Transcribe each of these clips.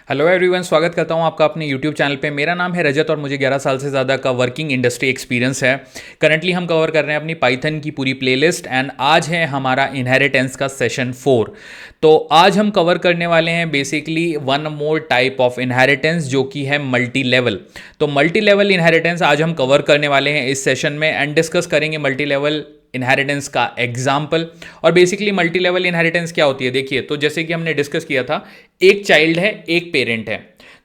Hello everyone, स्वागत करता हूं आपका अपने यूट्यूब चैनल पे। मेरा नाम है रजत और मुझे 11 साल से ज़्यादा का वर्किंग इंडस्ट्री एक्सपीरियंस है। करंटली हम कवर कर रहे हैं अपनी पाइथन की पूरी प्लेलिस्ट एंड आज है हमारा इनहेरिटेंस का सेशन 4। तो आज हम कवर करने वाले हैं basically one more type of inheritance जो कि है मल्टी लेवल। तो मल्टी लेवल इनहेरिटेंस आज हम कवर करने वाले हैं इस सेशन में एंड डिस्कस करेंगे मल्टी लेवल इनहेरिटेंस का एग्जाम्पल। और बेसिकली मल्टी लेवल इनहेरिटेंस क्या होती है, देखिए, तो जैसे कि हमने डिस्कस किया था, एक चाइल्ड है, एक पेरेंट है।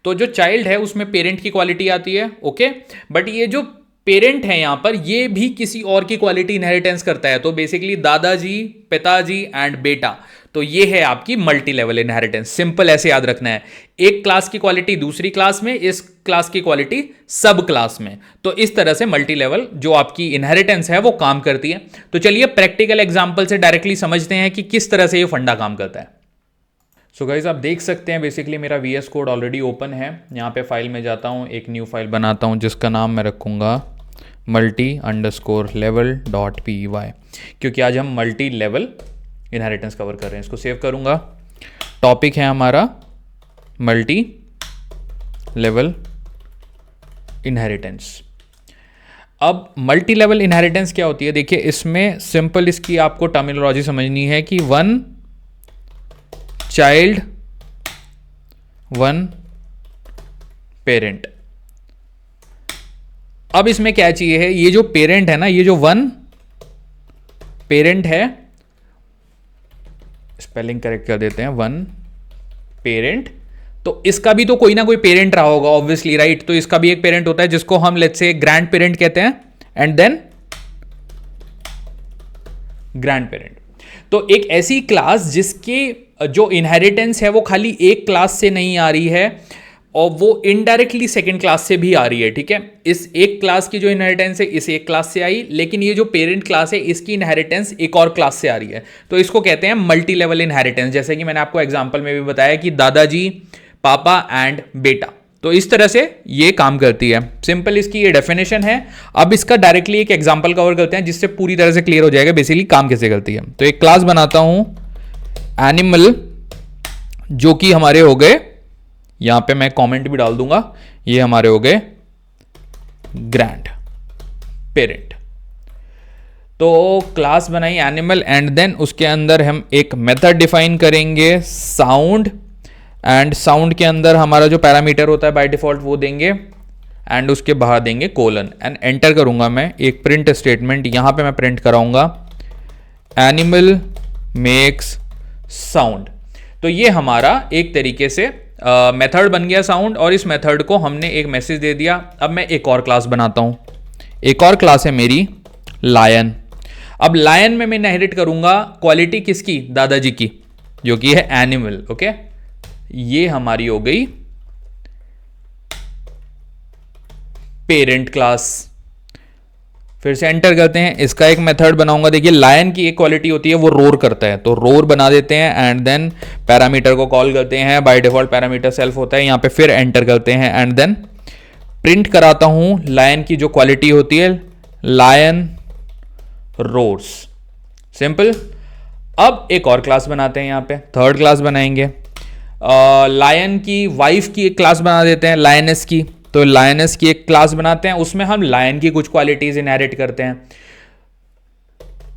तो जो चाइल्ड है उसमें पेरेंट की क्वालिटी आती है, ओके, बट ये जो पेरेंट है यहां पर ये भी किसी और की क्वालिटी इनहेरिटेंस करता है। तो बेसिकली दादाजी, पिताजी एंड बेटा, तो ये है आपकी मल्टी लेवल इनहेरिटेंस। सिंपल ऐसे याद रखना है, एक क्लास की क्वालिटी दूसरी क्लास में, इस क्लास की क्वालिटी सब क्लास में। तो इस तरह से मल्टी लेवल जो आपकी इनहेरिटेंस है वो काम करती है। तो चलिए प्रैक्टिकल एग्जांपल से डायरेक्टली समझते हैं कि किस तरह से ये फंडा काम करता है। सो गाइज, आप देख सकते हैं बेसिकली मेरा VS कोड ऑलरेडी ओपन है। यहाँ पे फाइल में जाता हूँ, एक न्यू फाइल बनाता हूँ जिसका नाम मैं रखूँगा multi_level.py, क्योंकि आज हम मल्टी लेवल इनहेरिटेंस कवर कर रहे हैं। इसको सेव करूँगा। टॉपिक है हमारा मल्टी लेवल इनहेरिटेंस। अब मल्टी लेवल इनहेरिटेंस क्या होती है, देखिए, इसमें सिंपल इसकी आपको टर्मिनोलॉजी समझनी है कि वन चाइल्ड वन पेरेंट। अब इसमें क्या चाहिए है, ये जो पेरेंट है ना, ये जो वन पेरेंट है, स्पेलिंग करेक्ट कर देते हैं, वन पेरेंट, तो इसका भी तो कोई ना कोई पेरेंट रहा होगा ऑब्वियसली, राइट। तो इसका भी एक पेरेंट होता है जिसको हम लेट्स से ग्रैंड पेरेंट कहते हैं एंड देन ग्रैंड पेरेंट। तो एक ऐसी क्लास जिसके जो इनहेरिटेंस है वो खाली एक क्लास से नहीं आ रही है और वो इनडायरेक्टली सेकेंड क्लास से भी आ रही है, ठीक है। इस एक क्लास की जो इनहेरिटेंस है इस एक क्लास से आई, लेकिन ये जो पेरेंट क्लास है इसकी इनहेरिटेंस एक और क्लास से आ रही है। तो इसको कहते हैं मल्टी लेवल इनहेरिटेंस, जैसे कि मैंने आपको एग्जांपल में भी बताया कि दादाजी, पापा एंड बेटा। तो इस तरह से ये काम करती है। सिंपल इसकी ये डेफिनेशन है। अब इसका डायरेक्टली एक एग्जांपल कवर करते हैं जिससे पूरी तरह से क्लियर हो जाएगा बेसिकली काम कैसे करती है। तो एक क्लास बनाता हूं एनिमल, जो कि हमारे हो गए, यहां पे मैं कमेंट भी डाल दूंगा, ये हमारे हो गए ग्रैंड पेरेंट। तो क्लास बनाई एनिमल एंड देन उसके अंदर हम एक मेथड डिफाइन करेंगे साउंड, एंड साउंड के अंदर हमारा जो पैरामीटर होता है बाय डिफॉल्ट वो देंगे एंड उसके बाहर देंगे कोलन एंड एंटर करूंगा मैं एक प्रिंट स्टेटमेंट। यहां पे मैं प्रिंट कराऊंगा एनिमल मेक्स साउंड। तो ये हमारा एक तरीके से मेथड बन गया साउंड, और इस मेथड को हमने एक मैसेज दे दिया। अब मैं एक और क्लास बनाता हूं, एक और क्लास है मेरी लायन। अब लायन में मैं इनहेरिट करूंगा क्वालिटी किसकी, दादाजी की, जो कि है एनिमल, ओके। ये हमारी हो गई पेरेंट क्लास। फिर से एंटर करते हैं, इसका एक मेथड बनाऊंगा। देखिए, लायन की एक क्वालिटी होती है वो रोर करता है, तो रोर बना देते हैं एंड देन पैरामीटर को कॉल करते हैं। बाय डिफॉल्ट पैरामीटर सेल्फ होता है, यहां पे फिर एंटर करते हैं एंड देन प्रिंट कराता हूं लायन की जो क्वालिटी होती है, लायन रोर्स। सिंपल। अब एक और क्लास बनाते हैं, यहां पे थर्ड क्लास बनाएंगे। लायन की वाइफ की एक क्लास बना देते हैं, लायनेस की। तो लायनेस की एक क्लास बनाते हैं, उसमें हम लायन की कुछ क्वालिटीज इनहेरिट करते हैं।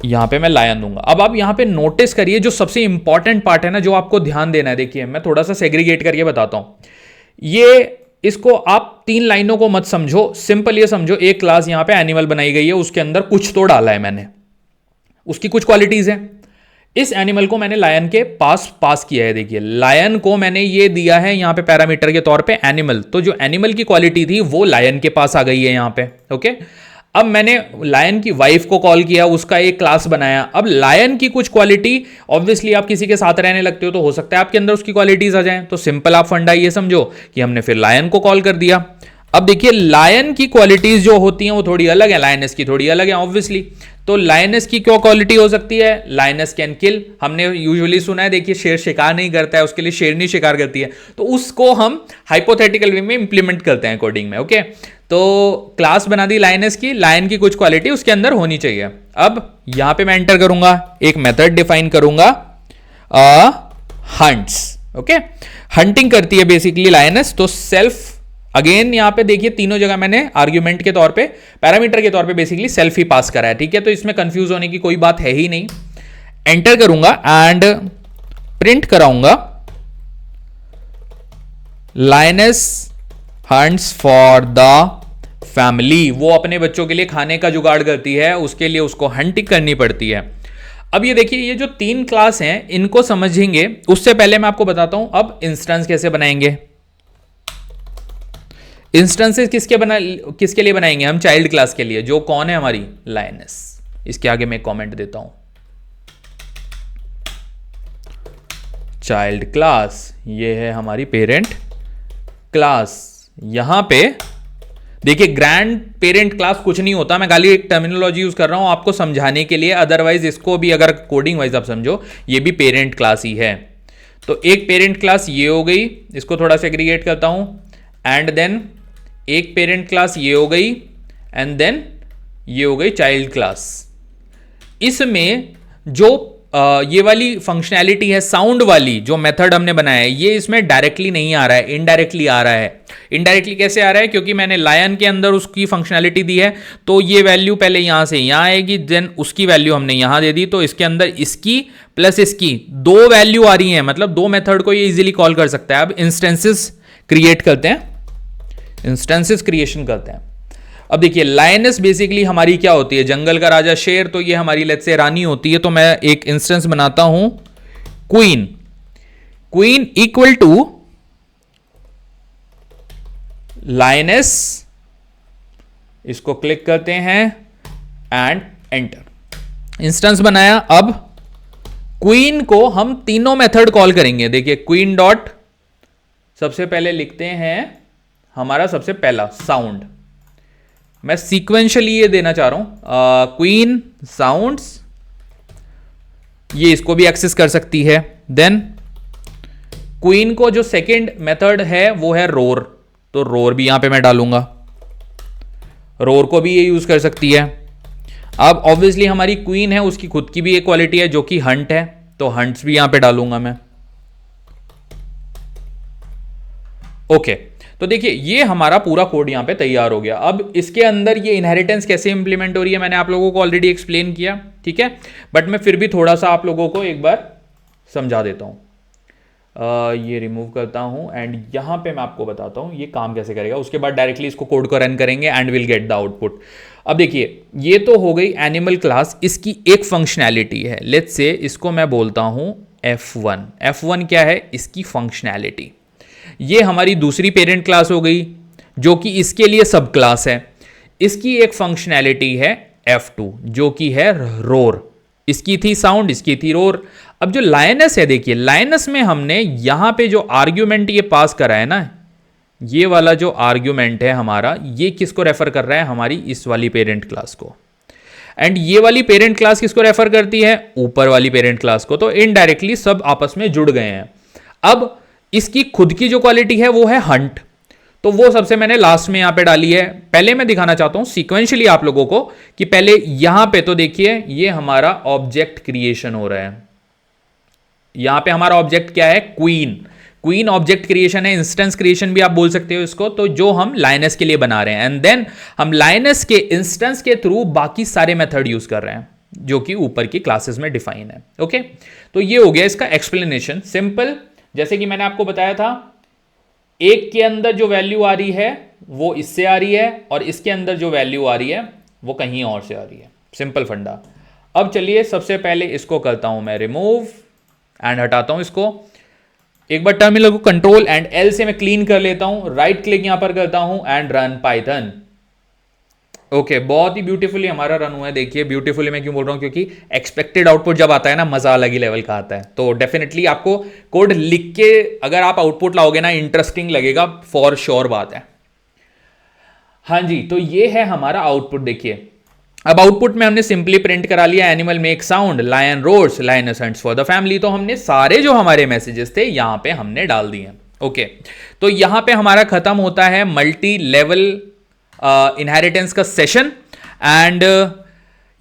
यहां पे मैं लायन दूंगा। अब आप यहां पे नोटिस करिए जो सबसे इंपॉर्टेंट पार्ट है ना, जो आपको ध्यान देना है। देखिए, मैं थोड़ा सा सेग्रीगेट करके बताता हूं। ये इसको आप तीन लाइनों को मत समझो, सिंपल ये समझो, एक क्लास यहां पे एनिमल बनाई गई है, उसके अंदर कुछ तो डाला है मैंने, उसकी कुछ क्वालिटीज है। इस एनिमल को मैंने लायन के पास किया है। देखिए, लायन को मैंने ये दिया है यहां पे पैरामीटर के तौर पे एनिमल। तो जो एनिमल की क्वालिटी थी वो लायन के पास आ गई है यहां पे, ओके। अब मैंने लायन की वाइफ को कॉल किया, उसका एक क्लास बनाया। अब लायन की कुछ क्वालिटी, ऑब्वियसली आप किसी के साथ रहने लगते हो तो हो सकता है आपके अंदर उसकी क्वालिटीज आ जाएं। तो सिंपल आप फंडा ये समझो कि हमने फिर लायन को कॉल कर दिया। अब देखिए, लायन की क्वालिटीज जो होती हैं वो थोड़ी अलग है, लायनेस की थोड़ी अलग है ऑब्वियसली। तो लायनेस की क्या क्वालिटी हो सकती है, लायनेस कैन किल। हमने यूजुअली सुना है, देखिए, शेर शिकार नहीं करता है, उसके लिए शेरनी शिकार करती है। तो उसको हम हाइपोथेटिकल वे में इंप्लीमेंट करते हैं कोडिंग में, ओके। तो क्लास बना दी लायनेस की, लायन की कुछ क्वालिटी उसके अंदर होनी चाहिए। अब यहां पे मैं एंटर करूंगा, एक मेथड डिफाइन करूंगा हंट्स, ओके, हंटिंग करती है बेसिकली लायनस। तो सेल्फ, अगेन यहां पे देखिए तीनों जगह मैंने आर्ग्यूमेंट के तौर पे, पैरामीटर के तौर पे बेसिकली सेल्फ ही पास करा है, ठीक है। तो इसमें कंफ्यूज होने की कोई बात है ही नहीं। एंटर करूंगा एंड प्रिंट कराऊंगा lioness hunts for the family. वो अपने बच्चों के लिए खाने का जुगाड़ करती है, उसके लिए उसको हंटिंग करनी पड़ती है। अब ये देखिए, ये जो 3 क्लास हैं इनको समझेंगे उससे पहले मैं आपको बताता हूं अब इंस्टेंस कैसे बनाएंगे। इंस्टेंसेस किसके लिए बनाएंगे हम? चाइल्ड क्लास के लिए, जो कौन है हमारी लायनस। इसके आगे मैं कमेंट देता हूं, चाइल्ड क्लास, ये है हमारी पेरेंट क्लास। यहां पे देखिए ग्रैंड पेरेंट क्लास कुछ नहीं होता, मैं खाली एक टर्मिनोलॉजी यूज कर रहा हूं आपको समझाने के लिए, अदरवाइज इसको भी अगर कोडिंग वाइज आप समझो ये भी पेरेंट क्लास ही है। तो एक पेरेंट क्लास ये हो गई, इसको थोड़ा सेग्रीगेट करता हूं, एंड देन एक पेरेंट क्लास ये हो गई, एंड देन ये हो गई चाइल्ड क्लास। इसमें जो ये वाली फंक्शनैलिटी है साउंड वाली, जो मेथड हमने बनाया है, ये इसमें डायरेक्टली नहीं आ रहा है, इनडायरेक्टली आ रहा है। इनडायरेक्टली कैसे आ रहा है? क्योंकि मैंने लायन के अंदर उसकी फंक्शनैलिटी दी है, तो ये वैल्यू पहले यहां से यहां आएगी, देन उसकी वैल्यू हमने यहां दे दी, तो इसके अंदर इसकी प्लस इसकी 2 वैल्यू आ रही है, मतलब 2 मेथड को ये इजीली कॉल कर सकता है। अब इंस्टेंसेस क्रिएट करते हैं, इंस्टेंसेस क्रिएशन करते हैं। अब देखिए लायनस बेसिकली हमारी क्या होती है? जंगल का राजा शेर, तो ये हमारी लेट्स से रानी होती है। तो मैं एक इंस्टेंस बनाता हूं queen, queen equal to lioness, इसको क्लिक करते हैं एंड एंटर, इंस्टेंस बनाया। अब क्वीन को हम तीनों मेथड कॉल करेंगे। देखिए क्वीन डॉट, सबसे पहले लिखते हैं हमारा सबसे पहला साउंड, मैं सीक्वेंशियली ये देना चाह रहा हूं, क्वीन साउंड्स, ये इसको भी एक्सेस कर सकती है। देन क्वीन को जो सेकंड मेथड है वो है रोर, तो रोर भी यहां पे मैं डालूंगा, रोर को भी ये यूज कर सकती है। अब ऑब्वियसली हमारी क्वीन है, उसकी खुद की भी एक क्वालिटी है जो कि हंट है, तो हंट्स भी यहां पे डालूंगा मैं। ओके, तो देखिए ये हमारा पूरा कोड यहां पे तैयार हो गया। अब इसके अंदर ये इनहेरिटेंस कैसे इंप्लीमेंट हो रही है मैंने आप लोगों को ऑलरेडी एक्सप्लेन किया, ठीक है, बट मैं फिर भी थोड़ा सा आप लोगों को एक बार समझा देता हूं। ये रिमूव करता हूं एंड यहां पे मैं आपको बताता हूं ये काम कैसे करेगा, उसके बाद डायरेक्टली इसको कोड को रन करेंगे and will get the output. अब देखिए ये तो हो गई एनिमल क्लास, इसकी एक फंक्शनैलिटी है, लेट्स से इसको मैं बोलता हूं F1। F1 क्या है? इसकी फंक्शनैलिटी। ये हमारी दूसरी पेरेंट क्लास हो गई जो कि इसके लिए सब क्लास है। इसकी एक फंक्शनैलिटी है F2 जो कि है रोर, इसकी थी साउंड, इसकी थी रोर। अब जो लायनस है, देखिए लायनस में हमने यहां पे जो आर्ग्यूमेंट ये पास करा है ना, ये वाला जो आर्ग्यूमेंट है हमारा, ये किसको रेफर कर रहा है? हमारी इस वाली पेरेंट क्लास को। एंड ये वाली पेरेंट क्लास किसको रेफर करती है? ऊपर वाली पेरेंट क्लास को। तो इनडायरेक्टली सब आपस में जुड़ गए हैं। अब इसकी खुद की जो क्वालिटी है वो है हंट, तो वो सबसे मैंने लास्ट में यहां पे डाली है। पहले मैं दिखाना चाहता हूं सीक्वेंशियली आप लोगों को कि पहले यहां पे तो देखिए ये हमारा ऑब्जेक्ट क्रिएशन हो रहा है। यहां पे हमारा ऑब्जेक्ट क्या है? क्वीन। क्वीन ऑब्जेक्ट क्रिएशन है, इंस्टेंस क्रिएशन भी आप बोल सकते हो इसको, तो जो हम लायनस के लिए बना रहे हैं। एंड देन हम लायनस के इंस्टेंस के थ्रू बाकी सारे मेथड यूज कर रहे हैं जो कि ऊपर की क्लासेस में डिफाइन है। ओके, तो ये हो गया इसका एक्सप्लेनेशन, सिंपल। जैसे कि मैंने आपको बताया था, एक के अंदर जो वैल्यू आ रही है वो इससे आ रही है, और इसके अंदर जो वैल्यू आ रही है वो कहीं और से आ रही है, सिंपल फंडा। अब चलिए सबसे पहले इसको करता हूं मैं रिमूव एंड हटाता हूं इसको। एक बार टर्मिनल को कंट्रोल एंड एल से मैं क्लीन कर लेता हूं, राइट क्लिक यहां पर करता हूं एंड रन पाइथन। ओके, बहुत ही ब्यूटीफुली हमारा रन हुआ है। देखिए ब्यूटीफुली मैं क्यों बोल रहा हूं? क्योंकि एक्सपेक्टेड आउटपुट जब आता है ना, मजा अलग ही लेवल का आता है। तो डेफिनेटली आपको कोड लिख के अगर आप आउटपुट लाओगे ना, इंटरेस्टिंग लगेगा, फॉर श्योर बात है। हाँ जी, तो ये है हमारा आउटपुट। देखिए अब आउटपुट में हमने सिंपली प्रिंट करा लिया animal make sound, lion roars, lioness hunts for the family. तो हमने सारे जो हमारे मैसेजेस थे यहां पे हमने डाल दिए। ओके, तो यहां पे हमारा खत्म होता है मल्टी लेवल इनहेरिटेंस का सेशन। एंड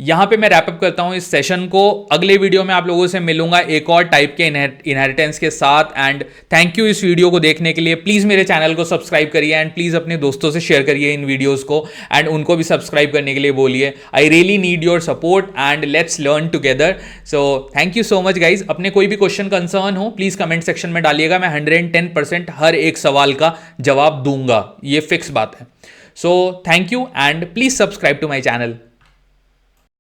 यहाँ पे मैं रैपअप करता हूँ इस सेशन को। अगले वीडियो में आप लोगों से मिलूंगा एक और टाइप के इनहेरिटेंस के साथ। एंड थैंक यू इस वीडियो को देखने के लिए। प्लीज़ मेरे चैनल को सब्सक्राइब करिए एंड प्लीज़ अपने दोस्तों से शेयर करिए इन वीडियोज़ को एंड उनको भी सब्सक्राइब करने के लिए बोलिए। I really need your support and let's learn together. So thank you so much guys. अपने कोई भी क्वेश्चन कंसर्न हो प्लीज़ कमेंट सेक्शन में डालिएगा। मैं 110% हर एक सवाल का जवाब दूंगा, ये फिक्स बात है। So thank you and please subscribe to my channel.